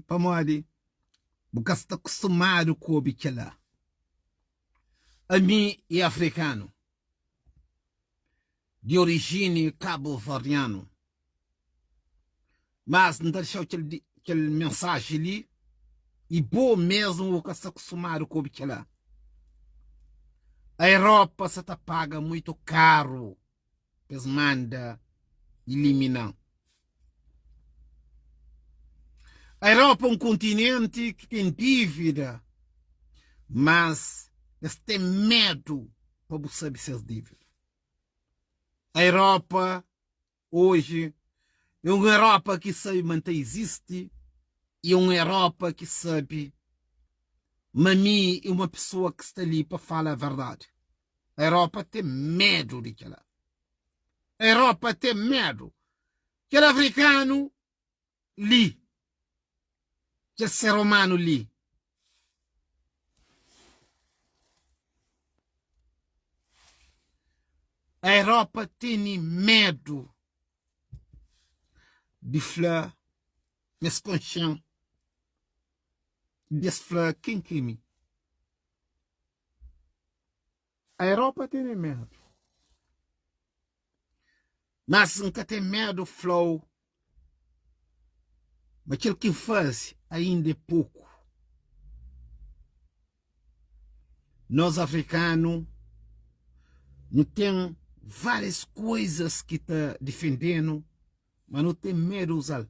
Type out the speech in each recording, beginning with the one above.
pamodi, porque está acostumado com o bichela. A mim é africano, de origem cabo-verdiano. Mas não deixou aquele mensagem ali, e bom mesmo que está acostumado com o bichela. A Europa se tá paga muito caro, pois manda eliminar. A Europa é um continente que tem dívida, mas eles têm medo para você saber suas dívidas. A Europa, hoje, é uma Europa que sabe manter existe e é uma Europa que sabe, mami é uma pessoa que está ali para falar a verdade. A Europa tem medo daquela. A Europa tem medo. Aquele africano ali. Que ser humano ali. A Europa tem medo de flor, mas consciente desse flor quem queime. A Europa tem medo. Mas nunca tem medo flow. Mas aquilo que faz ainda é pouco. Nós africanos não tem várias coisas que está defendendo, mas não tem medo de usar.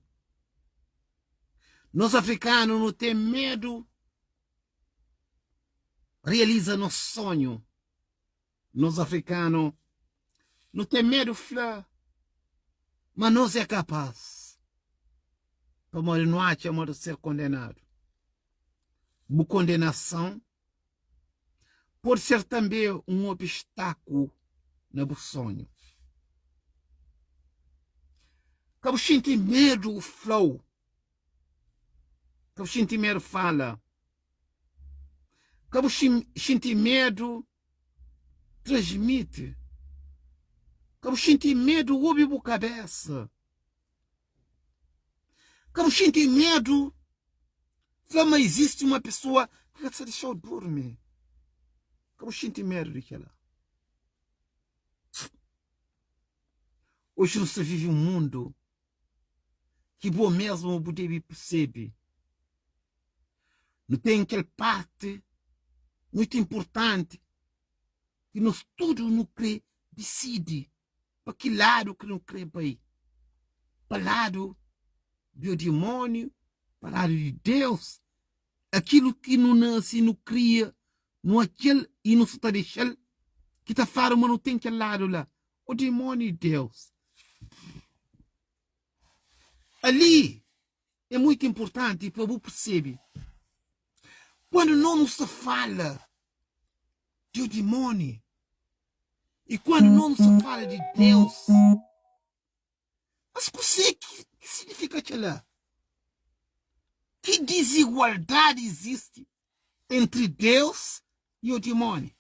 Nós africanos não tem medo de realizar nosso sonho. Nós africanos não tem medo de falar, mas nós é capaz. Como ele não acha de ser condenado. A condenação pode ser também um obstáculo no sonho. Como sente medo flow. Como sente medo fala. Como sente medo transmite. Como sente medo ouve a cabeça. Como sente medo, mas existe uma pessoa que se deixou dormir. Como sente medo daquela. Hoje não se vive um mundo que bom mesmo poder perceber. Não tem aquela parte muito importante que nós tudo não crê, decide para que lado que não crê bem. Para lado do demônio, para lado de Deus. Aquilo que não nasce, não cria, não aquele e não se está deixando, que está fora, mas não tem aquele lado lá. O demônio e Deus. Ali é muito importante para você perceber. Quando não se fala do demônio e quando não se fala de Deus, mas que significa aquilo? Que desigualdade existe entre Deus e o demônio?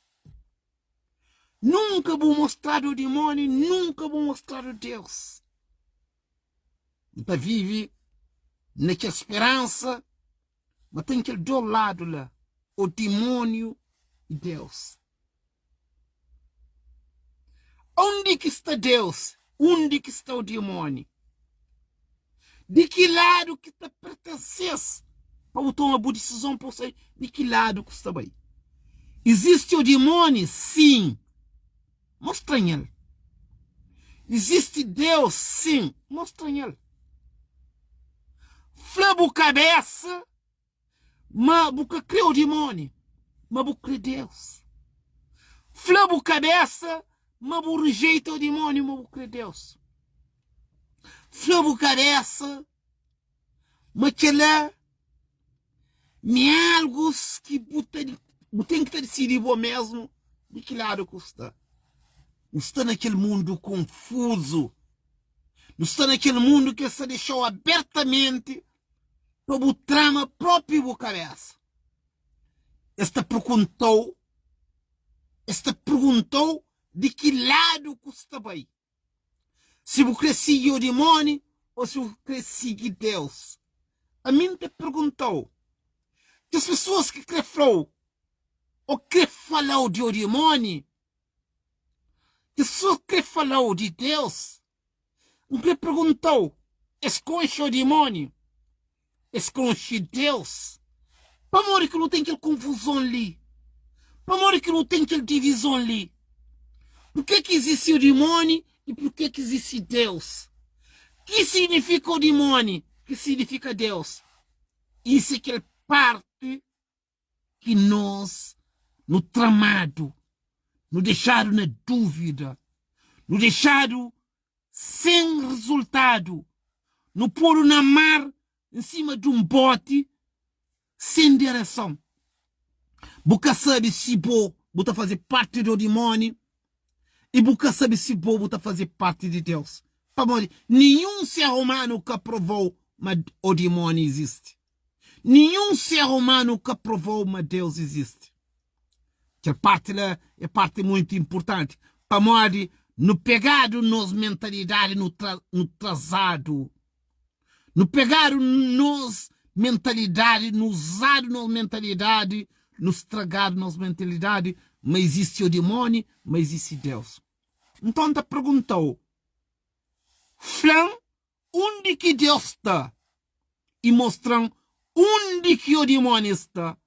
Nunca vou mostrar o demônio, nunca vou mostrar o Deus. Então vive naquela esperança, mas tem aquele do lado lá, o demônio e Deus. Onde que está Deus? Onde que está o demônio? De que lado que está pertencesse para tomar uma boa decisão para você? De que lado que está bem? Existe o demônio? Sim. Mostra ele. Existe Deus? Sim. Mostra ele. Flabo cabeça, mas você crê o demônio, mas você crê Deus. Flabo cabeça, mas você rejeita o demônio, mas você crê Deus. Flabo cabeça, mas que lá me algo que você tem que decidir você mesmo de que lado que está. Não está naquele mundo confuso. Não está naquele mundo que se deixou abertamente para o trama próprio da cabeça. Esta perguntou de que lado que está bem. Se você segue o demônio ou se você segue Deus. A mim te perguntou perguntou. Que as pessoas que querem falar, ou querem falar de o demônio, que as pessoas que querem falar de Deus, não querem perguntar, esconde o demônio, esconde Deus, para morrer que não tem aquela confusão ali, para morrer que não tem aquela divisão ali. Por que existe o demônio e por que existe Deus? O que significa o demônio? O que significa Deus? Isso é aquela parte que nós, no tramado, nos deixaram na dúvida, nos deixaram sem resultado, nos pôr na mar, em cima de um bote, sem direção. Porque sabe se vou fazer parte do demônio, e porque sabe se vou fazer parte de Deus. Nenhum ser humano que aprovou mas o demônio existe. Nenhum ser humano que aprovou mas Deus existe. Que parte lá é parte muito importante. Para morrer no pegado nos mentalidade no trazado. No pegado nos mentalidade, no usado nos mentalidade, no estragado nos mentalidade, mas existe o demônio, mas existe Deus. Então te perguntou, Flan, onde que Deus está? E mostram onde que o demônio está.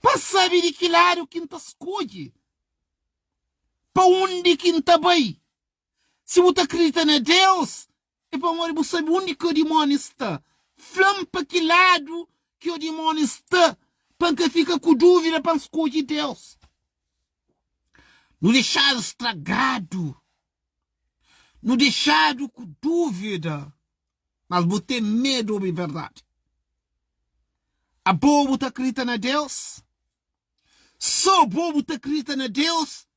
Para saber de que lado que está escolhe. Para onde que está bem. Se você acredita em Deus, é para você saber onde que o demônio está. Flan, para que lado que o demônio está. Para que fica com dúvida para escolher Deus. Não deixar estragado. Não deixar com dúvida. Mas você tem medo de verdade. A boa você acredita em Deus? Só boa você acredita em Deus?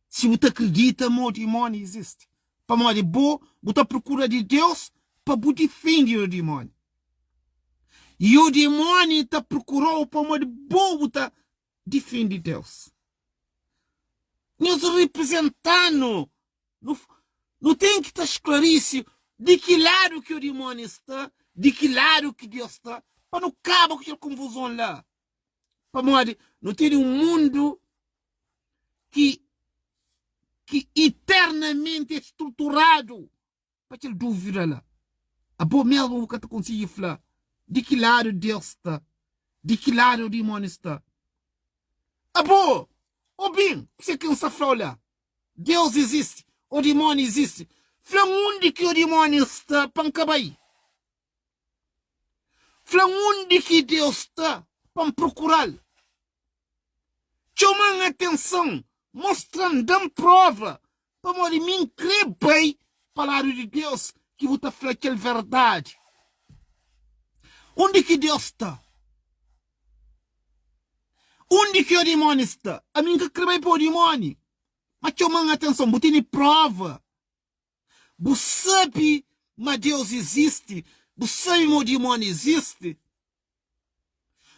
Se você acredita, o demônio existe. Para morrer boa, você procura de Deus para você defender o demônio. E o demônio está procurando para morrer boa, você defende Deus. Nós representando, não tem que estar esclarecido de que lado que o demônio está, de que lado que Deus está, para não acabar com aquela confusão lá. Para morrer, não tem um mundo que eternamente é estruturado para aquela dúvida lá. A boa mesmo que tu consegue falar de que lado Deus está, de que lado o demônio está. A boa, ou bem, você cansa falar lá. Deus existe, o demônio existe. Fala onde que o demônio está para acabar aí. Fala onde que Deus está para procurá-lo. Chamam a atenção, mostrando, dando prova, para me crer bem a palavra de Deus, que você fala aquela verdade. Onde que Deus está? Onde que o demônio está? A mim que crê bem para o demônio. Mas chamam a atenção, você tem prova. Você sabe, mas Deus existe. Você sabe, o demônio existe.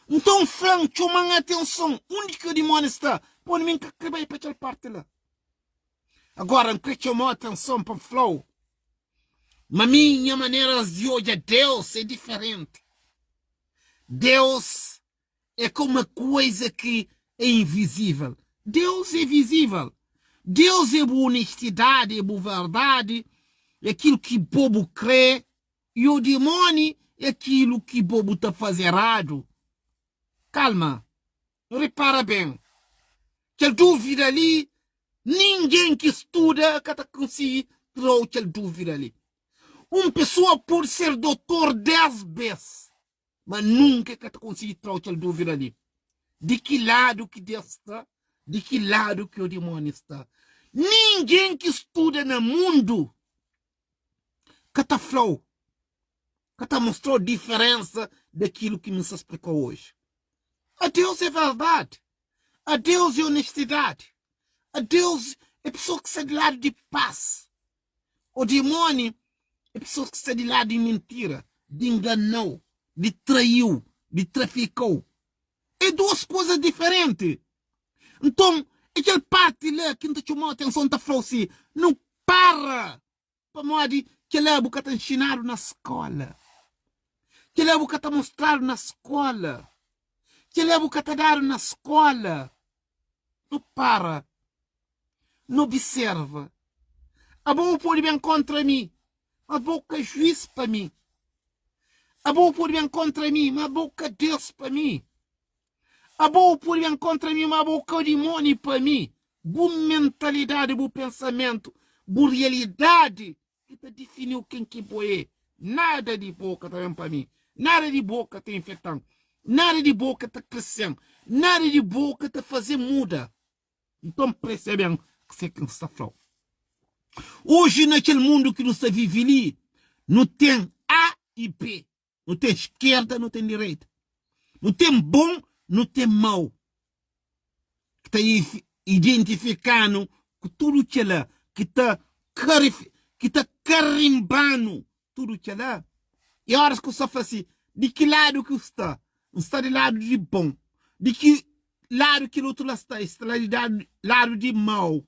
Então, Frank, chamam a atenção. Onde que o demônio está? Pode mim que crê bem para aquela parte lá. Agora, não quer chamar a atenção para o flow. Mas minha maneira de olhar Deus é diferente. Deus é como uma coisa que é invisível. Deus é visível. Deus é boa honestidade, é boa verdade, é aquilo que o povo crê. E o demônio é aquilo que o povo está fazendo errado. Calma. Repara bem. Que dúvida ali, ninguém que estuda que consegue tirar aquela dúvida ali. Uma pessoa pode ser doutor 10 vezes, mas nunca que consegue tirar aquela dúvida ali. De que lado que Deus está? De que lado que o demônio está? Ninguém que estuda no mundo que está flow, que está mostrando a diferença daquilo que nos explicou hoje. A Deus é verdade. A Deus é honestidade. A Deus é pessoa que está de lado de paz. O demônio é pessoa que está de lado de mentira, de enganou, de traiu, de traficou. É duas coisas diferentes. Então, aquela parte lá que não te chamou a atenção, está falando assim, não para. Para modo que lá está ensinado na escola. Que ele é tá mostrar na escola. Que ele é tá dar na escola. Não para. Não observa. A boa pode bem contra mim. A boca é juiz para mim. A boa pode bem contra mim. Mas a boca é Deus para mim. A boa pode bem contra mim. Mas a boca é demônio para mim. Boa mentalidade, bom pensamento. Boa realidade. Que te definiu quem que é. Nada de boca também para mim. Nada de boca te infectando. Nada de boca te crescendo. Nada de boca te fazer muda. Então percebem que você que está falando. Hoje, naquele mundo que você vive ali, não tem A e B. Não tem esquerda, não tem direita. Não tem bom, não tem mau. Que está identificando com tudo que é lá. Que está carimbando tudo que é lá. E a hora que você fala assim, de que lado que você está? Você está do lado de bom. De que lado que o outro lado está? Está do lado de mau.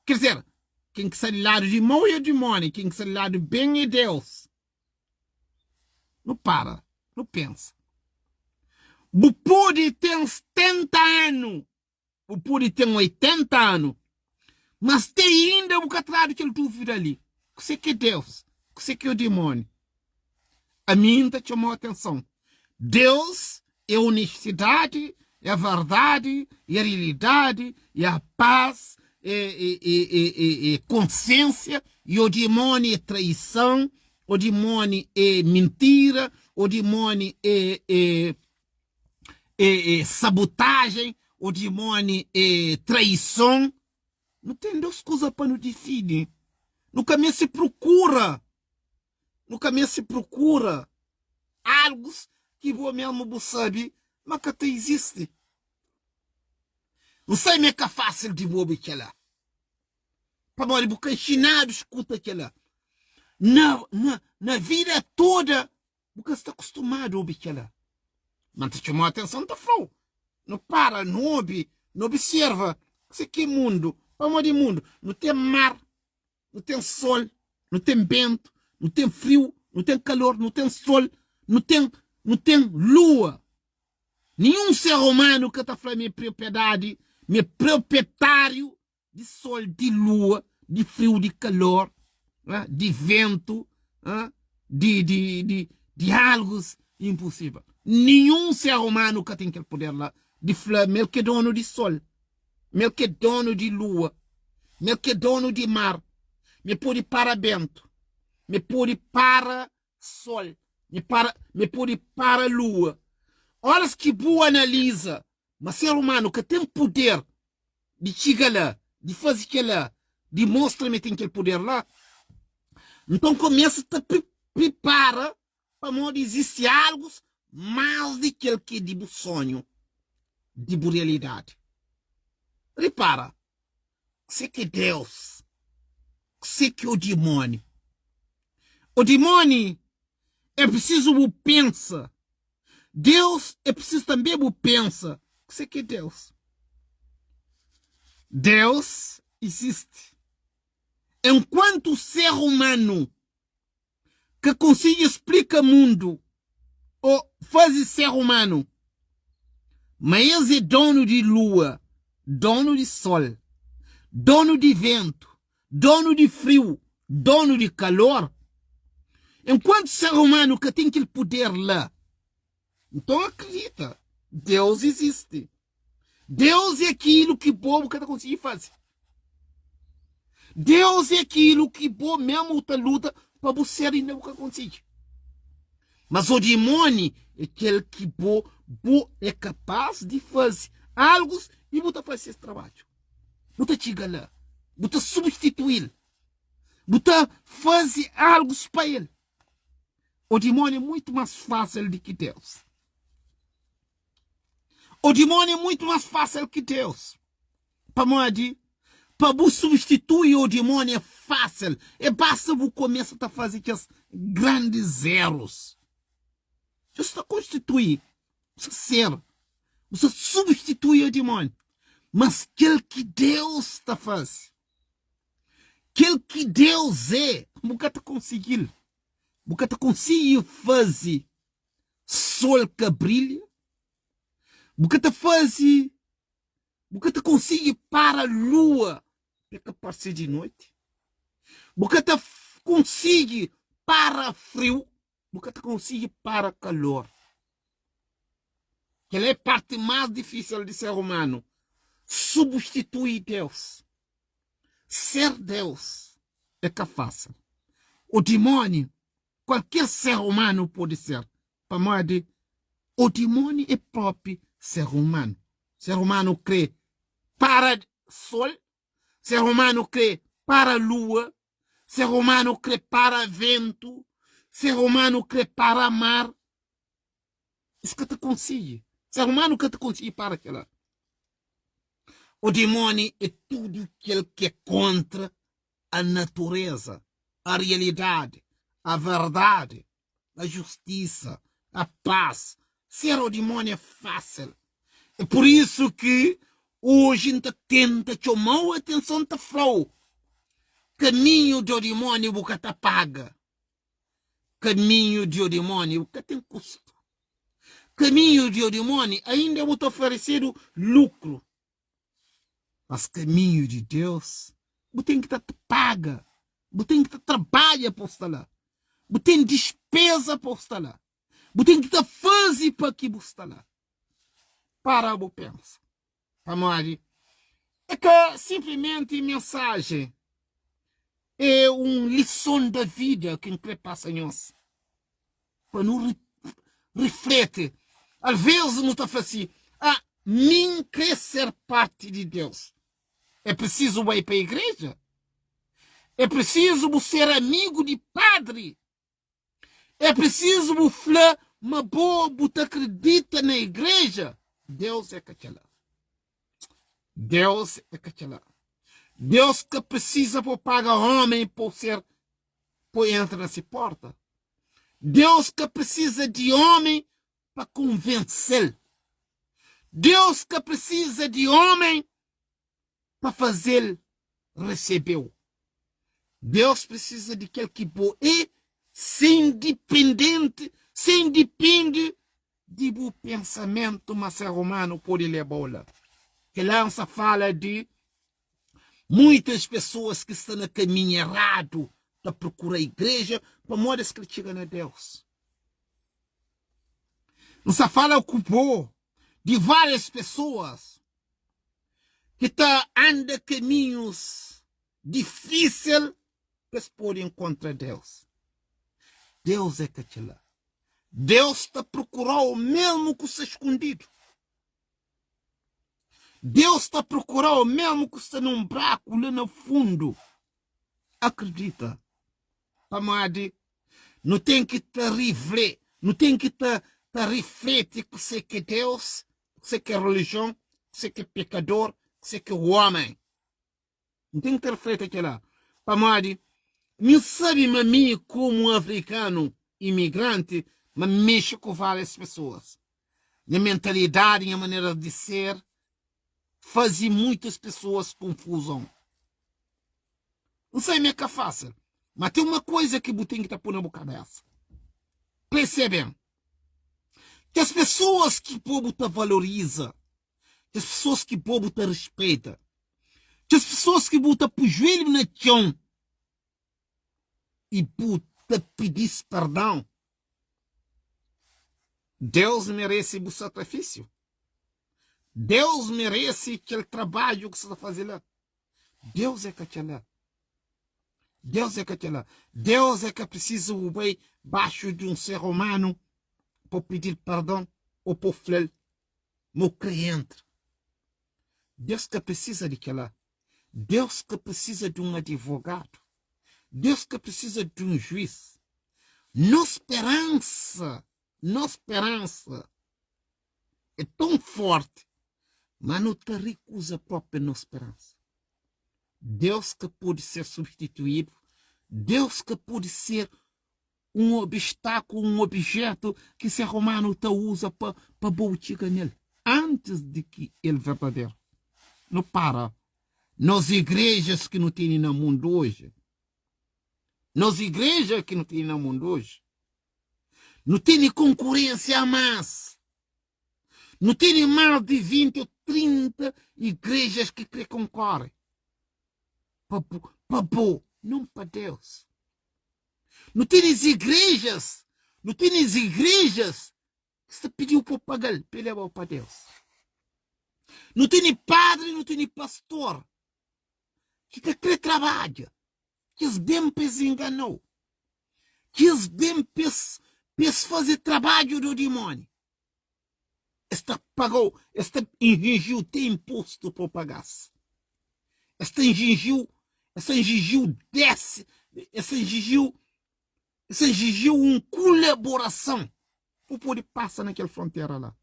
Quer dizer, quem que está do lado de mau é o demônio. Quem que está do lado de bem é Deus. Não para. Não pensa. Você pode ter 70 anos. Você pode ter 80 anos. Mas tem ainda um atrás daquele dúvida ali. Você que é Deus. Você que é o demônio. A mim ainda chamou a atenção. Deus é a honestidade, é a verdade, é a realidade, é a paz, é consciência, e o demônio é traição, o demônio é mentira, o demônio é sabotagem, o demônio é traição. Não tem duas coisas para nos definir. No caminho se procura. No caminho se procura algo que vou mesmo saber, mas que até existe. Não sei como é que é fácil de bobo aquela. Para morrer, porque ensinado escuta aquela. Na vida toda, porque está acostumado a ouvir aquela. Mas te chamou a atenção, está falando. Não para, não ouve, não observa. Isso aqui é mundo. Para morrer mundo. Não tem mar, não tem sol, não tem vento, não tem frio, não tem calor, não tem sol, não tem lua. Nenhum ser humano que está falando minha propriedade, meu proprietário de sol, de lua, de frio, de calor, de vento, de algo impossível. Nenhum ser humano que tem aquele poder lá de falar, meu que é dono de sol, meu que é dono de lua, meu que é dono de mar, me pode para vento, me pode para sol, me pode para lua. Olha que boa analisa. Mas ser humano que tem poder de chegar lá, de fazer aquilo lá, de mostrar-me tem aquele poder lá, então começa a te prepara para não existir algo mais do que é de sonho, de realidade. Repara, você que é Deus, você que é o demônio. O demônio é preciso você pensa. Deus é preciso também você pensa. Você que é Deus. Deus existe. Enquanto ser humano que consiga explicar o mundo ou faz ser humano, mas é dono de lua, dono de sol, dono de vento, dono de frio, dono de calor. Enquanto ser humano que tem aquele poder lá, então acredita, Deus existe. Deus é aquilo que o povo cada conseguir fazer. Deus é aquilo que o mesmo luta para você ainda não conseguir. Mas o demônio é aquele que é capaz de fazer algo e você faz esse trabalho. Você chega lá, você substituir, você faz algo para ele. O demônio é muito mais fácil do que Deus. O demônio é muito mais fácil que Deus. Para você substituir o demônio é fácil. É basta você começar a fazer aqueles grandes zeros. Você está constituir. Você ser. Você substitui o demônio. Mas aquilo que Deus está fazendo. Aquilo que Deus é. Nunca está conseguindo. Nunca está conseguindo fazer. sol que brilha, porque te faz, porque te consegue para a lua, que aparece de noite, porque te consegue para frio, porque te consegue para calor. Que é a parte mais difícil de ser humano. Substituir Deus. Ser Deus é que é fácil. O demônio, qualquer ser humano pode ser. Para modo, o demônio é próprio ser humano. Ser humano crê para sol, ser humano crê para lua, ser humano crê para vento, ser humano crê para mar. Isso que te consiga. Ser humano que te consiga para aquela. O demônio é tudo aquilo que é contra a natureza, a realidade, a verdade, a justiça, a paz. Ser o demônio é fácil. É por isso que hoje a gente tenta chamar a atenção da flow. Caminho do demônio nunca te paga. Caminho do demônio nunca tem custo. Caminho do demônio ainda é muito oferecido lucro. Mas caminho de Deus, você tem que te paga. Você tem que te trabalha para estar lá. Você tem despesa para estar lá. Você tem que te fazer para que você está lá. Para você pensar. Amore, é que simplesmente mensagem é uma lição da vida que não passa em nós. Para não reflete. Às vezes não está assim, mim quer ser parte de Deus. É preciso ir para a igreja? É preciso ser amigo de padre? É preciso falar, mas você acredita na igreja? Deus é aquela. Deus é aquela. Deus que precisa para pagar homem por entrar nessa porta. Deus que precisa de homem para convencer. Deus que precisa de homem para fazer receber. Deus precisa de aquele que é sem depende de bom pensamento, mas ser humano pode levar. Que lança fala de muitas pessoas que estão no caminho errado para procurar a igreja para modas que chegam a Deus. Não se fala o de várias pessoas que andam caminhos difíceis que se podem encontrar Deus. Deus é que lá. Deus está procurando o mesmo que está escondido. Deus está procurando o mesmo que está num buraco lá no fundo. Acredita. Amado, não tem que te refletir, não tem que te refletir que você que é Deus, que você que é religião, que você que é pecador, que você que é homem. Não tem que te refletir aquilo. Amado, não sabe mim como um africano imigrante, mas mexe com várias pessoas. Minha mentalidade, minha maneira de ser, faz muitas pessoas confusão. Não sei como é que é fácil, mas tem uma coisa que você tem que pôr na boca cabeça. Percebem? Que as pessoas que o povo te valoriza, que as pessoas que o povo te respeita, que as pessoas que botam o joelho no chão e te pedir perdão, Deus merece o sacrifício. Deus merece aquele trabalho que você está fazendo lá. Deus é que aquela. Deus é que aquela. Deus é que precisa ir baixo de um ser humano para pedir perdão ou para falar, meu crente. Deus que precisa de aquela. Deus que precisa de um advogado. Deus que precisa de um juiz. Nossa esperança é tão forte, mas não te recusa a própria nossa esperança. Deus que pode ser substituído, Deus que pode ser um obstáculo, um objeto que o ser humano te usa para boutiga nele, antes de que ele verdadeiro. Não para. Nas igrejas que não tem no mundo hoje, nas igrejas que não tem no mundo hoje, Não tem concorrência a mais. Não tem mais de 20 ou 30 igrejas que concorrem. Para pôr, não para Deus. Não tem igrejas que se pediu para pagar, para levar para Deus. Não tem padre, não tem pastor que quer trabalho, que eles bem enganou, que eles bem fazer trabalho do demônio. Esta engengiu tem imposto para pagar. Esta engengiu desce, esta engengiu uma colaboração para poder passar naquela fronteira lá.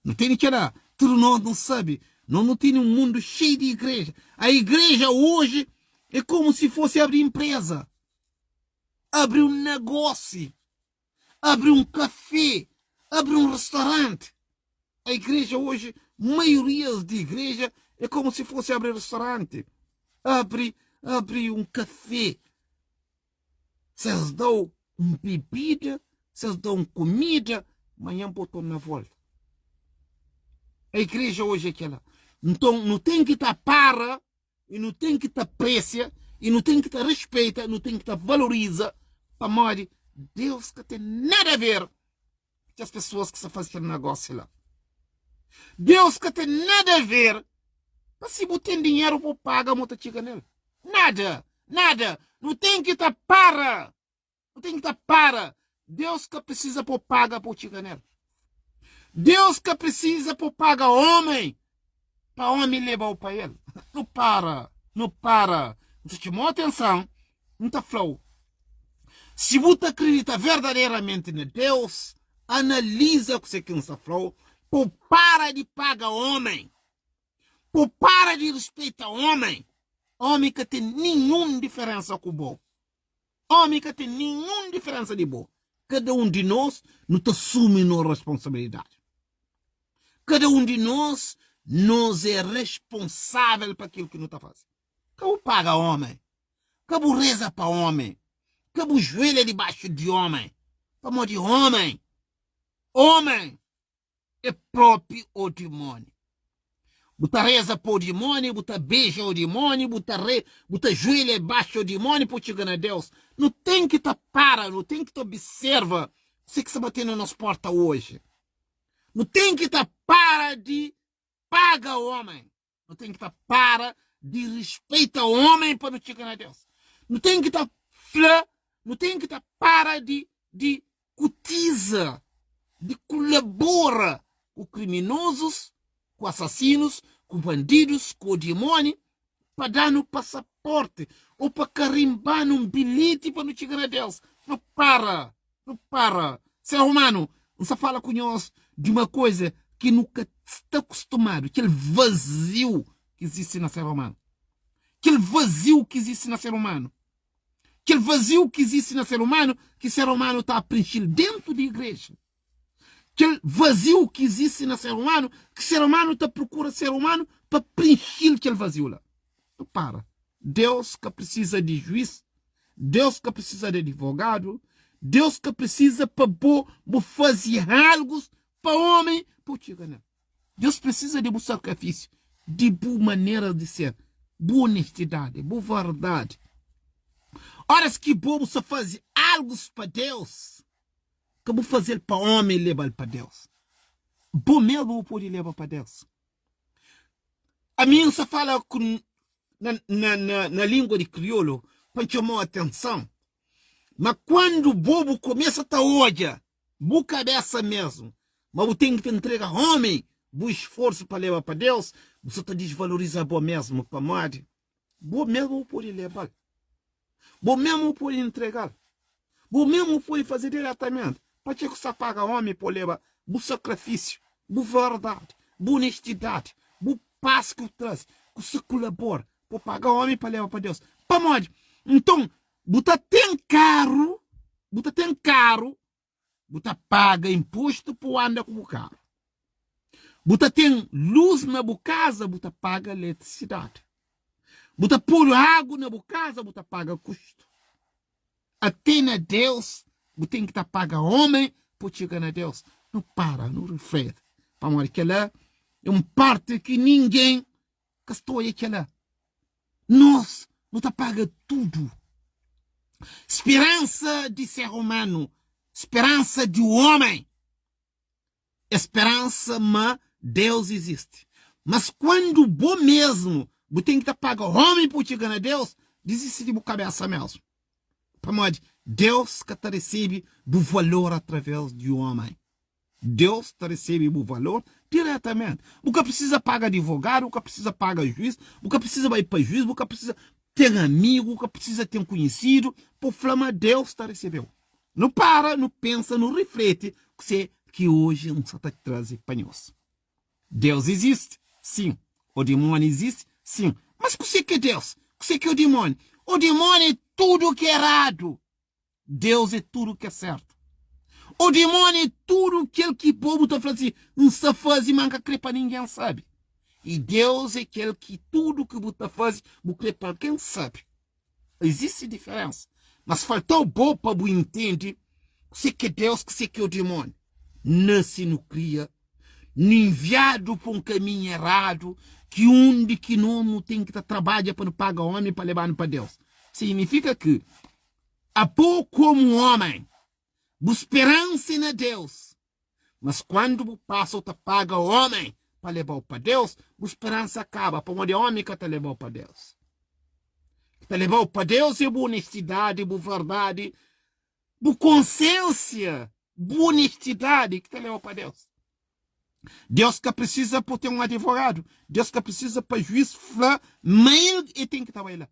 Não tem que lá, tudo não sabe. Não tem um mundo cheio de igreja. A igreja hoje é como se fosse abrir empresa, abrir um negócio, abrir um café, abrir um restaurante. A igreja hoje, maioria de igreja é como se fosse abrir restaurante, abrir um café. Vocês dão uma bebida, vocês dão comida, amanhã botam na volta. A igreja hoje é aquela. Então, não tem que estar para, e não tem que estar aprecia, e não tem que estar respeita, não tem que estar valoriza, para morrer. Deus que tem nada a ver com as pessoas que se fazem aquele negócio lá. Deus que tem nada a ver, mas se você tem dinheiro para pagar, você chega nele. Nada. Não tem que estar para. Não tem que estar para. Deus que precisa para pagar para chegar nele. Deus que precisa para pagar homem, para homem levar para ele. Não para. Você chamou atenção, não está flow. Se você acredita verdadeiramente em Deus, analisa o que você está flow, para de pagar homem, para de respeitar homem. Homem que tem nenhuma diferença com o bom. Homem que tem nenhuma diferença de bom. Cada um de nós não está assumindo a responsabilidade. Cada um de nós é responsável por aquilo que não está fazendo. Cabo paga homem. Cabo reza para homem. Cabo joelha debaixo de homem. Para modo de homem. Homem é próprio o demônio. Buta reza para o demônio, buta beija o demônio, buta joelha debaixo do demônio para chegar a Deus. Não tem que estar para, não tem que estar observa. Você que está batendo nas portas hoje. Não tem que estar para de pagar o homem. Não tem que estar para de respeitar o homem para não chegar a Deus. Não tem que estar não tem que estar para de cotiza, de colabora com criminosos, com assassinos, com bandidos, com o demônio, para dar no passaporte ou para carimbar num bilhete para não chegar a Deus. Não para. Ser humano, não se fala com nós de uma coisa que nunca está acostumado, aquele vazio que existe no ser humano. Aquele vazio que existe no ser humano. Aquele vazio que existe no ser humano, que o ser humano está a preencher dentro da igreja. Aquele vazio que existe no ser humano, que o ser humano está procura ser humano para preencher aquele vazio lá. Não para. Deus que precisa de juiz, Deus que precisa de advogado, Deus que precisa para fazer algo para o homem, para chegar nele. Deus precisa de um sacrifício, de boa maneira de ser, boa honestidade, boa verdade. Horas que vamos fazer algo para Deus, que vou fazer para o homem levar para Deus. Bom mesmo pode levar para Deus. A mim se fala na língua de crioulo para chamar a atenção. Mas quando o bobo começa a estar olha, boa cabeça mesmo, mas você tem que entregar homem, bom esforço para levar para Deus, você está desvalorizando bom mesmo para morte. Bom mesmo pode levar. Bom mesmo pode entregar. Bom mesmo pode fazer diretamente. Para que você paga homem por levar bom sacrifício, boa verdade, boa honestidade, boa paz que traz, que você colabora, para pagar homem para levar para Deus. Para morte. Então, você tem carro, você paga imposto por andar com o carro. Você tem luz na sua casa, você paga eletricidade. Você põe água na sua casa, você paga custo. Até na Deus você tem que estar paga homem por chegar a Deus. Não para, não reflete. Para aquela é uma parte que ninguém gastou aquela. Nós não está paga tudo. Esperança de ser humano, esperança de homem, esperança, mas Deus existe. Mas quando bom mesmo, você tem que estar paga homem por chegar a Deus, desiste de cabeça mesmo. Para Deus que te recebe do valor através de homem. Deus te recebe o valor diretamente. Você precisa pagar advogado, você precisa pagar juiz, você precisa ir para juiz, você precisa ter amigo, você precisa ter conhecido, por flama Deus te recebeu. Não para, não pensa, não reflete que hoje não está trazendo para nós. Deus existe? Sim. O demônio existe? Sim. Mas por que é Deus? Por que é o demônio? O demônio é tudo que é errado. Deus é tudo que é certo. O demônio é tudo aquilo que o povo está falando assim, não se faz e manca crer para ninguém sabe. E Deus é aquele que tudo que você faz, você crê para quem sabe. Existe diferença. Mas faltou bom para você entender que é Deus, que é o demônio. Nasce no cria, enviado para um caminho errado, que onde que não tem que trabalhar para não pagar homem para levar para Deus. Significa que há pouco como homem, esperança na Deus. Mas quando passa a paga homem para levar para Deus, a esperança acaba. Para onde homem que te levou para Deus. Te levou para Deus é boa honestidade, boa verdade, boa consciência, boa honestidade que te levou para Deus. Deus que precisa para ter um advogado. Deus que precisa para juiz falar, mas ele tem que trabalhar.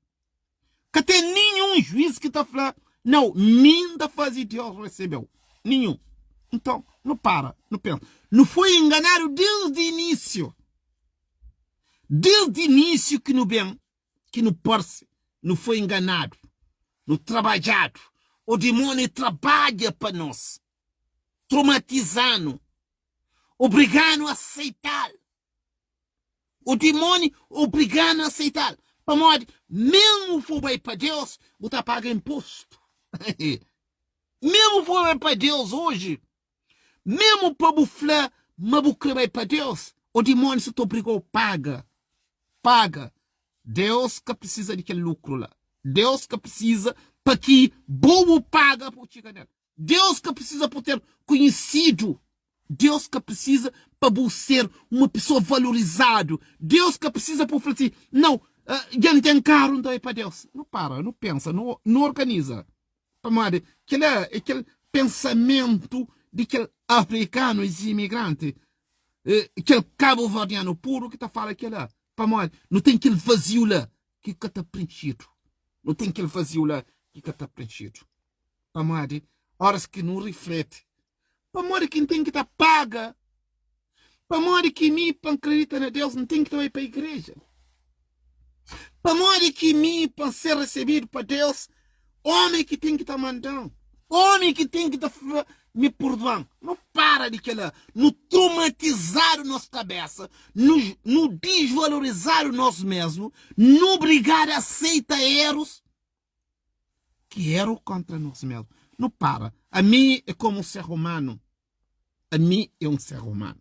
Que tem nenhum juiz que está falando, não, nem da fase Deus recebeu. Nenhum. Então, não para, não pensa. Não foi enganado desde o início. Desde o início que não bem, que não parece, não foi enganado, não trabalhado. O demônio trabalha para nós, traumatizando, obrigando a aceitar. O demônio obrigando a aceitar. Para modo, mesmo for bem para Deus, você paga imposto. Mesmo for bem para Deus hoje, mesmo para buflar, mas você vai para Deus, o demônio se te obrigou, paga. Paga. Deus que precisa de aquele lucro lá. Deus que precisa para que bobo paga por chegar nele. Deus que precisa por ter conhecido. Deus que precisa para ser uma pessoa valorizada. Deus que precisa para falar assim, não, já não tem carro, não é para Deus. Não para, não pensa, não organiza. Aquele pensamento de aquele africano imigrante, aquele cabo-verdiano puro que está falando aquilo lá. Não tem aquele vazio lá que está preenchido. Não tem aquele vazio lá que está preenchido. Horas que não reflete. Quem tem que estar paga. Que me acredita na Deus não tem que ir para a igreja. Que me para ser recebido para Deus, homem que tem que estar mandando. Homem que tem que estar me perdoando. Não para de que não traumatizar a nossa cabeça, não desvalorizar o nosso mesmo, não obrigar a aceitar erros que erram contra nós mesmos. Não para. A mim é como um ser humano. A mim é um ser humano.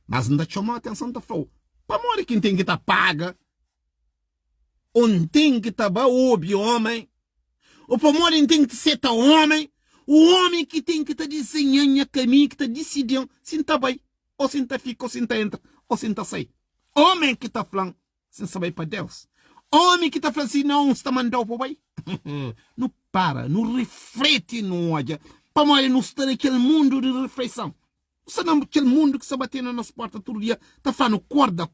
Mas não chamou a atenção da falou. Para morrer quem tem que estar paga. Ou tem que estar óbvio homem. Ou para morrer tem que ser homem. O homem que tem que estar desenhando a caminho, que está decidindo se está bem, ou se está fica, ou se está entra, ou se está sai. Homem que está falando, sem saber para Deus. Homem que está falando assim, não, está mandando para o bem. Não para, não reflete, não olha. Para morrer não está naquele mundo de reflexão. Você não aquele mundo que se batendo na nossa porta todo dia, está falando corda.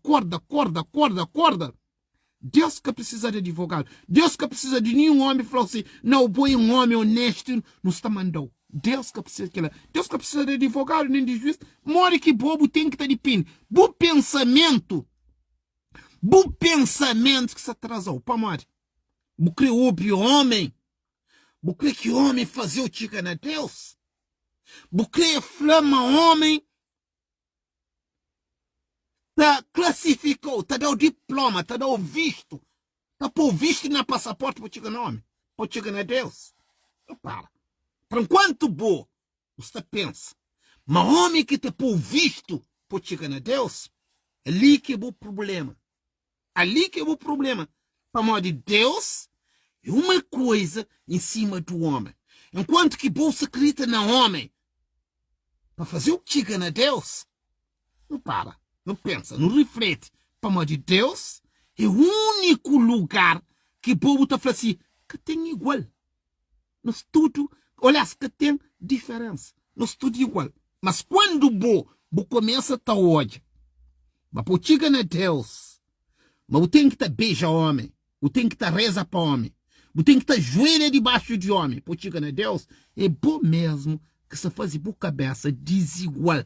Deus que precisa de advogado. Deus que precisa de nenhum homem falou assim, não, boi um homem honesto, não está mandando. Deus que precisa daquela. Deus que precisa de advogado, nem de juiz. More que bobo tem que estar de pino. Bom pensamento que se atrasou. Para morrer. Você ouve o homem. Você que homem fazia o chica na Deus. Você flama homem. Tá classificou, tá dando diploma, tá dando visto. Tá por visto na passaporte para chegar no homem. Para chegar na Deus. Não para. Por enquanto, boa, você pensa. Mas homem que te pôr visto por chegar a Deus, ali que é o problema. Ali que é o problema. Para modo de Deus, é uma coisa em cima do homem. Enquanto que você acredita no homem, para fazer o que chega a Deus, não para, não pensa, não reflete. Para modo de Deus, é o único lugar que o povo está falando assim, que tem igual. No estudo, olha, que tem diferença. No estudo igual. Mas quando o começa a estar hoje, mas por chegar a Deus, mas o tem que estar beija homem, o tem que estar reza para homem, o tem que estar joelha debaixo de homem, por chegar a Deus, é bom mesmo que você faz por cabeça desigual.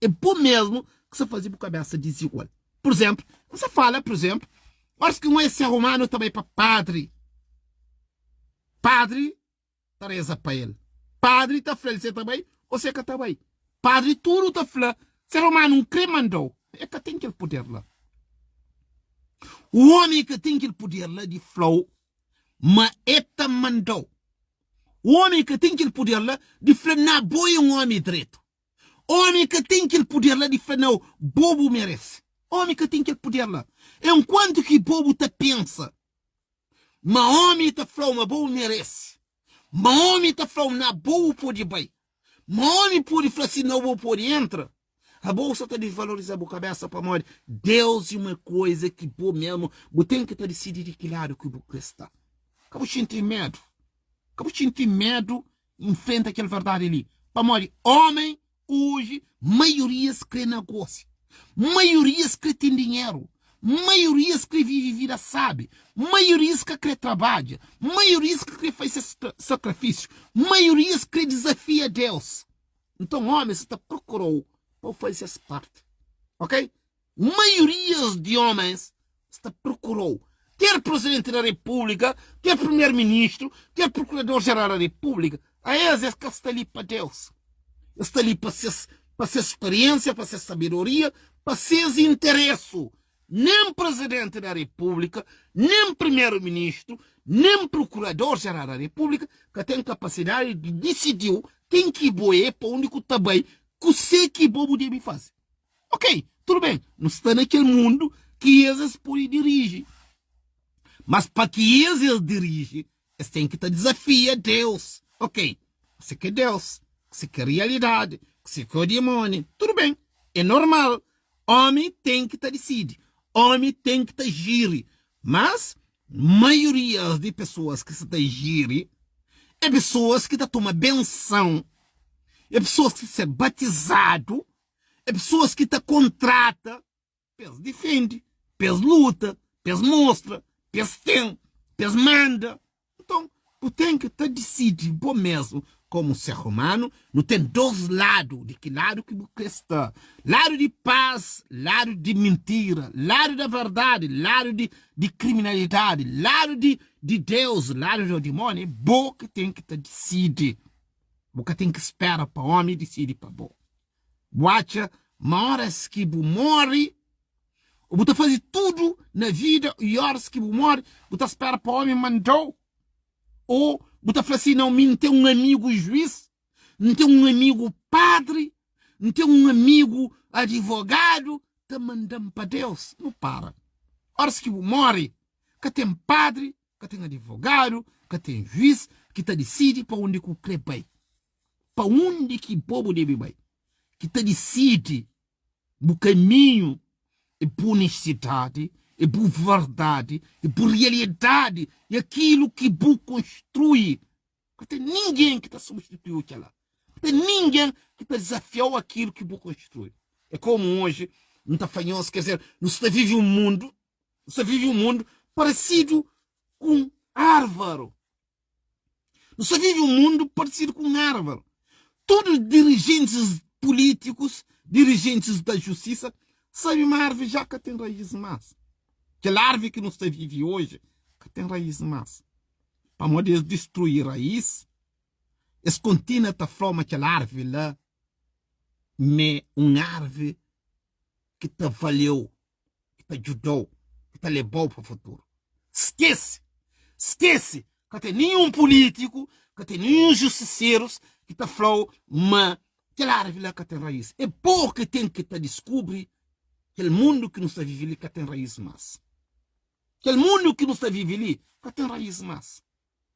É bom mesmo que você faz por cabeça desigual. Por exemplo, você fala, por exemplo, acho que um é ser humano também para padre. Padre, está reza para ele. Padre está falando você também, ou você que está bem. Padre, tudo está falando, ser humano um crê mandou. É que tem aquele poder lá. O homem que tem aquele poder lá de flow, mas eta mandou. O homem que tem aquele poder lá de falar, na boia um homem direito. O homem que tem aquele poder lá de falar, não, bobo merece. O homem que tem aquele poder lá. Enquanto que bobo te pensa, mas homem te fala, mas bobo merece. Mas homem te fala, na bobo pode bem. Mas homem pode falar assim, não vou pode entra. A bolsa está desvalorizando a cabeça para morrer. Deus é uma coisa que pô mesmo, você tem que estar decidido de que lado que você está. Acabou de sentir medo. Acabou de sentir medo em frente àquela verdade ali. Para morrer, homem, hoje, maioria se crê negócio. Maioria se crê tem dinheiro. Maioria se crê vive vida sabe. Maioria se crê trabalha. Maioria se crê faz sacrifício. Maioria se crê desafia Deus. Então, homem, você está procurou para fazer essa parte. Ok? Maioria de homens está procurou. Quer presidente da República, quer primeiro-ministro, quer procurador-geral da República. A esse que está ali para Deus. Está ali para ser experiência, para ser sabedoria, para ser interesse. Nem presidente da República, nem primeiro-ministro, nem procurador-geral da República que tem capacidade de decidir quem que boé para onde que está bem, que sei que bobo deve fazer. Ok, tudo bem. Não está naquele mundo que eles podem dirigir. Mas para que eles dirigem, eles têm que desafiar Deus. Ok, você quer Deus, você quer realidade, você quer o demônio. Tudo bem, é normal. Homem tem que decidir. Homem tem que agir. Mas maioria de pessoas que se agirem é pessoas que tomam benção. É pessoas que são batizado, é pessoas que contrata, eles defende, eles luta, eles mostra, eles tem, eles manda. Então, tu tem que decidir bom mesmo como ser humano, não tem dois lados, de que lado que você está. Lado de paz, lado de mentira, lado da verdade, lado de criminalidade, lado de Deus, lado do demônio. É bom que tem que decidir. Você tem que esperar para o homem decidir para bom. Watcha, uma hora que você morre, você faz tudo na vida, e horas que você morre, você espera para o homem mandou. Ou você fala assim, não, não tem um amigo juiz, não tem um amigo padre, não tem um amigo advogado, está mandando para Deus. Não para. Horas que você morre, que tem padre, que tem advogado, que tem juiz, que decide para onde você crê bem. Para onde que o povo deve ir? Que decide o caminho é por necessidade, é por verdade, é por realidade, é aquilo que você construi. Não tem ninguém que substituiu aquela. Não tem ninguém que desafiou aquilo que você construi. É como hoje, não está fanhoso, quer dizer, você vive um mundo parecido com árvore. Você vive um mundo parecido com árvore. Todos os dirigentes políticos, dirigentes da justiça, sabem uma árvore já que tem raiz massa. Aquela árvore que nós vive hoje, que tem raiz massa. Para poder destruir a raiz, eles continuam a falar aquela árvore lá, mas uma árvore que te valeu, que te ajudou, que te levou para o futuro. Esquece que tem nenhum político, que tem nenhum justiceiros que está falando, mas aquela árvore que tem raiz. É bom que tem que descobrir aquele mundo que não está vivendo ali que tem raiz mais. Aquele mundo que não está vivendo ali que tem raiz mais.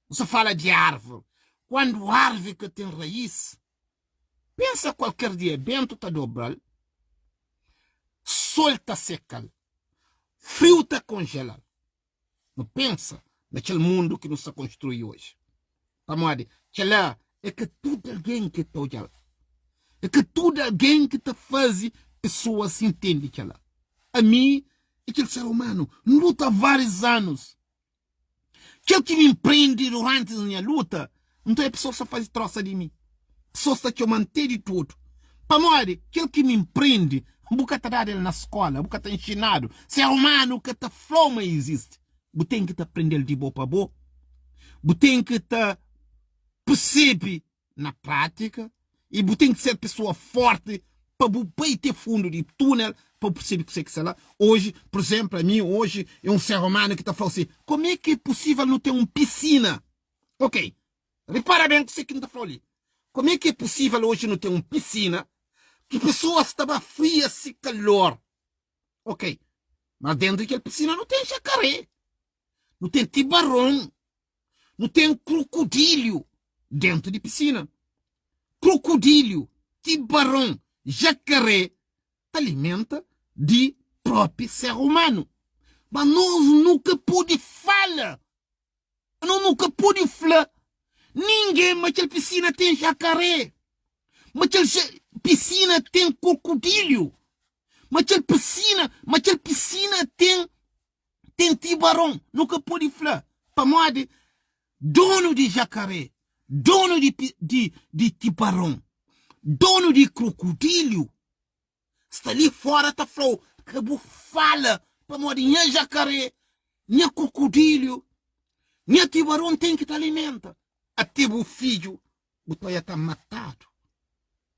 Você fala de árvore. Quando a árvore que tem raiz, pensa qualquer dia, vento está dobrado, sol está secando, frio está congelado. Não pensa naquele mundo que não se construi hoje. Vamos que lá é que tudo alguém que está olhando. É que tudo alguém que está fazendo pessoas se entendem que lá. A mim, aquele ser humano luta vários anos. Aquele que me empreende durante a minha luta, então a pessoa só faz troça de mim. A pessoa só que eu manter de tudo. Vamos aquele que me empreende, um bocado dado ele na escola, um bocado ensinado. Ser humano que está floma existe. Você tem que aprender de boa para boa. Você tem que perceber na prática. E você tem que ser pessoa forte para você ter fundo de túnel para perceber que você que lá. Hoje, por exemplo, a mim, hoje é um ser humano que está falando assim, como é que é possível não ter uma piscina? Ok, repara bem que você que não está falando ali. Como é que é possível hoje não ter uma piscina que pessoas estavam frias se calor? Ok, mas dentro daquela piscina não tem jacaré, não tem tubarão, não tem crocodilo dentro de piscina. Crocodilo, tubarão, jacaré, alimenta de próprio ser humano. Mas nós nunca podemos falar. Nós nunca podemos falar. Ninguém, mas aquela piscina tem jacaré. Mas aquela piscina tem crocodilo. Mas aquela piscina tem tubarão. Nunca podemos falar. Para nós, dono de jacaré, dono de tubarão, dono de crocodilo, está ali fora, está falando, que fala, para morrer, nem jacaré, nem crocodilo, nem tubarão tem que te alimentar. Até o filho, o pai está matado.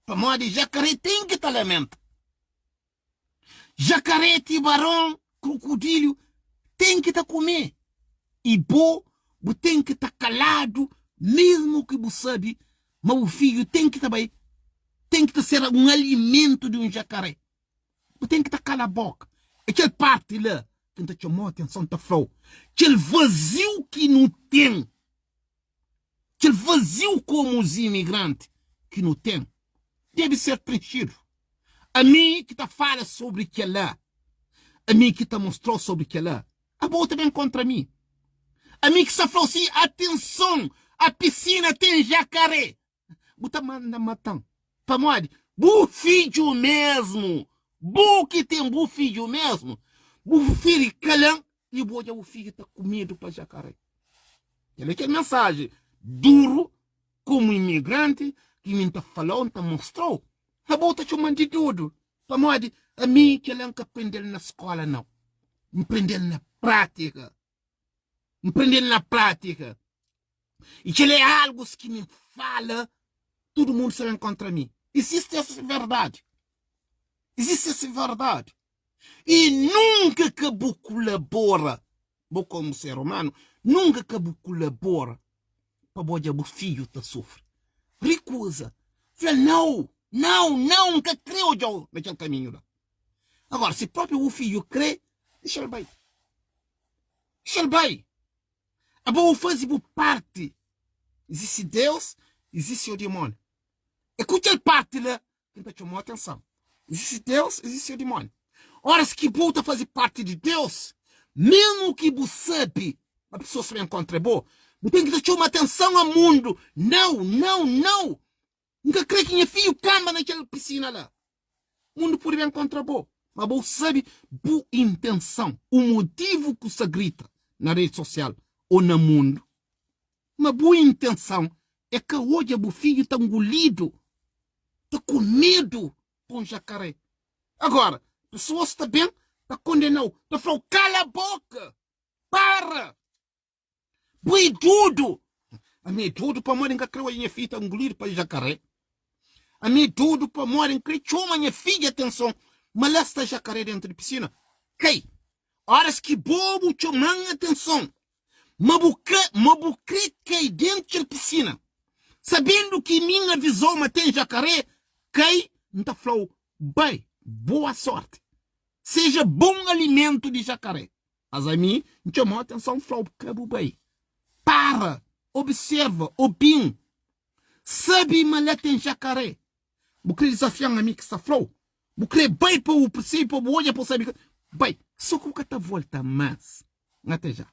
Para morrer, jacaré tem que te alimentar. Jacaré, tubarão, crocodilo, tem que te comer. E você tem que estar calado, mesmo que você sabe, mas o filho tem que também ser um alimento de um jacaré. Você tem que estar calado a boca. Aquela parte lá que te chamou a atenção, tá falando, aquele vazio que não tem, aquele vazio como os imigrantes que não tem, deve ser preenchido. A mim que fala sobre aquilo lá, a mim que mostrou sobre aquilo lá, a boa também contra mim. A mim que falou assim, atenção, a piscina tem jacaré. Você manda matando. Para morrer, bu filho mesmo, bu que tem bu filho mesmo, bu filho calão, e o filho está com medo para jacaré. Aquela mensagem duro, como imigrante, que me está falando, está mostrou. A boa está chamando de tudo. Para morrer, a mim que ele não aprender na escola, não. Aprender na prática. Aprender na prática. E que ele é algo que me fala, todo mundo se encontra mim. Existe essa verdade. Existe essa verdade. E nunca que você colabora, você como ser humano, nunca que você colabora para o filho te sofrer. Recusa. Fala, não, que creio eu naquele caminho lá. Agora, se próprio o filho crê, deixa ele bem. Deixa ele bem. A boa fase parte. Existe Deus, existe o demônio. Escute a parte lá que te chamou a atenção. Existe Deus, existe o demônio. Ora, se que volta a fazer parte de Deus, mesmo que você sabe, a pessoa se encontra boa, você tem que te chamar a atenção ao mundo. Não. Nunca creio que minha filho camba naquela piscina lá. O mundo pode encontrar boa. Mas você sabe, boa intenção, o motivo que você grita na rede social ou no mundo. Uma boa intenção é que hoje o filho está engolido, está com medo com um jacaré. Agora, pessoas está bem, está condenado, está falando, cala a boca, para, boi tudo. A mim tudo para morrer em que a minha filha está engolida para jacaré. A mim tudo para morrer em que chama minha filha, atenção, mas lá está jacaré dentro da piscina. Horas que bobo chamam atenção. Mabucre cai dentro da piscina. Sabendo que minha visão tem jacaré, cai, então falou, bem, boa sorte. Seja bom alimento de jacaré. Mas a mim, não chamou atenção, falou, cabo bem. Para, observa, opina. Sabe, mas tem jacaré. Bucre desafiar a mim que está falou. Bucre bem para o princípio, olha para saber. Bem, só que o que volta mais. Até já.